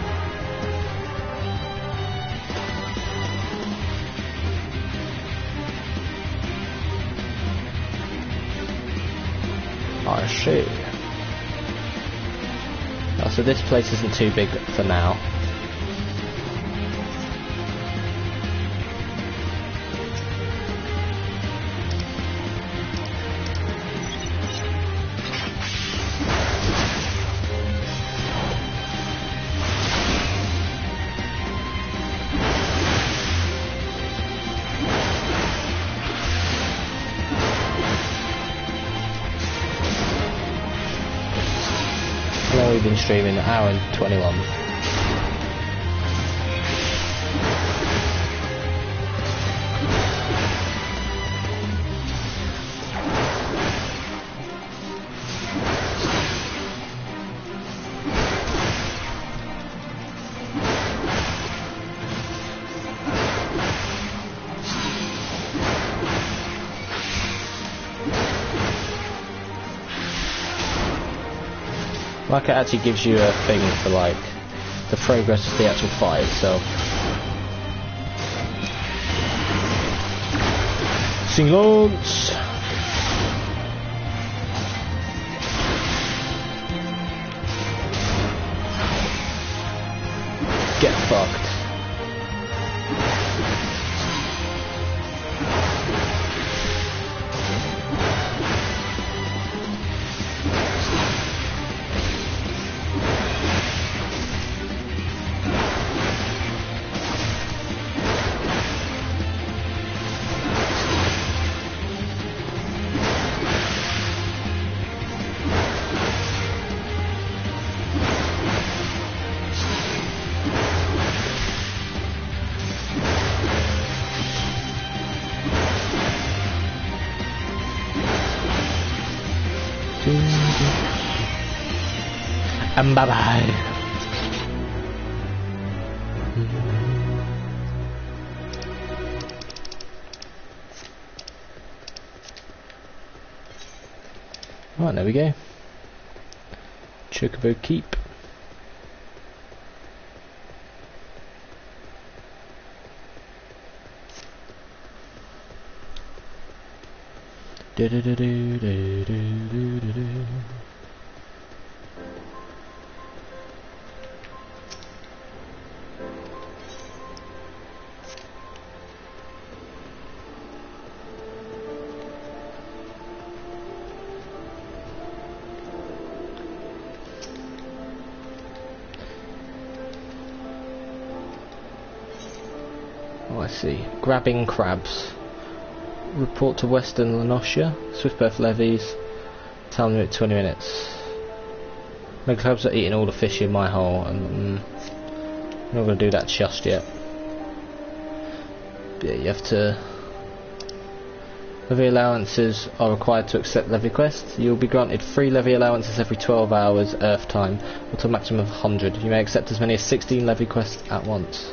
I see. Oh, so this place isn't too big for now. We've been streaming an hour and 21. Like, it actually gives you a thing for like the progress of the actual fight itself. Silence! Get fucked. And bye bye. Right, there we go. Chocobo Keep. Do do do do do do do do. Oh, I see. Grabbing crabs. Report to Western Lanosia. Swift berth levies. Time limit 20 minutes. The crabs are eating all the fish in my hole, and I'm not going to do that just yet. But yeah, you have to. Levy allowances are required to accept levy quests. You will be granted 3 levy allowances every 12 hours Earth time, up to a maximum of 100. You may accept as many as 16 levy quests at once.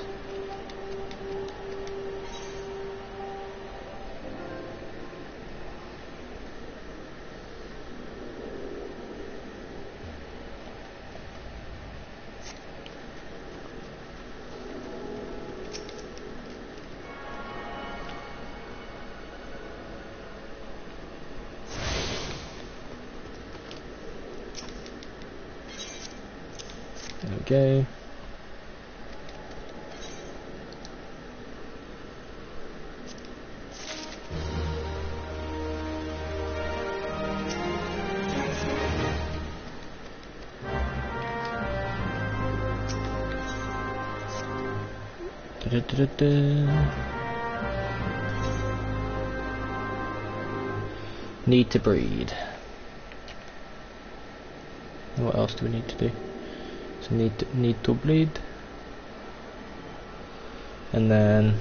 There we go. Need to breed. What else do we need to do? So need to breed, and then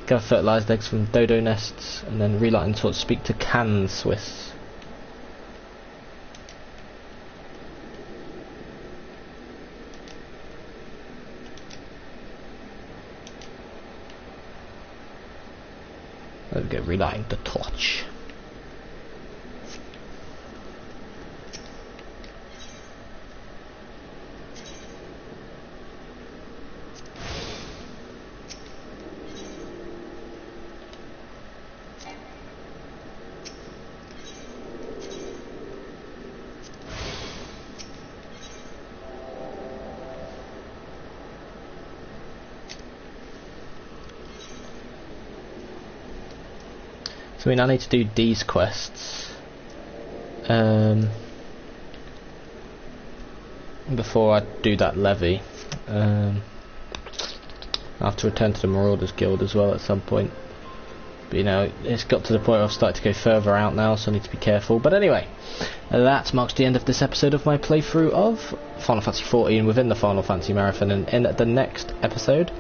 gather fertilized eggs from dodo nests, and then relight and sort of speak to can Swiss. There we go, relighting the torch. So I mean, I need to do these quests before I do that levy. I have to return to the Marauders Guild as well at some point. But you know, it's got to the point where I've started to go further out now, so I need to be careful. But anyway, that marks the end of this episode of my playthrough of Final Fantasy XIV within the Final Fantasy Marathon, and in the next episode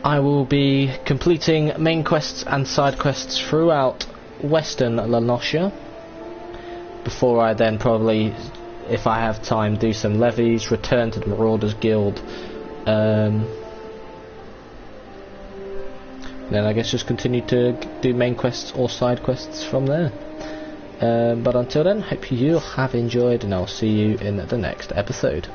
I will be completing main quests and side quests throughout Western La Noscea, before I then probably, if I have time, do some levies, return to the Marauders Guild, then I guess just continue to do main quests or side quests from there. But until then, hope you have enjoyed, and I'll see you in the next episode.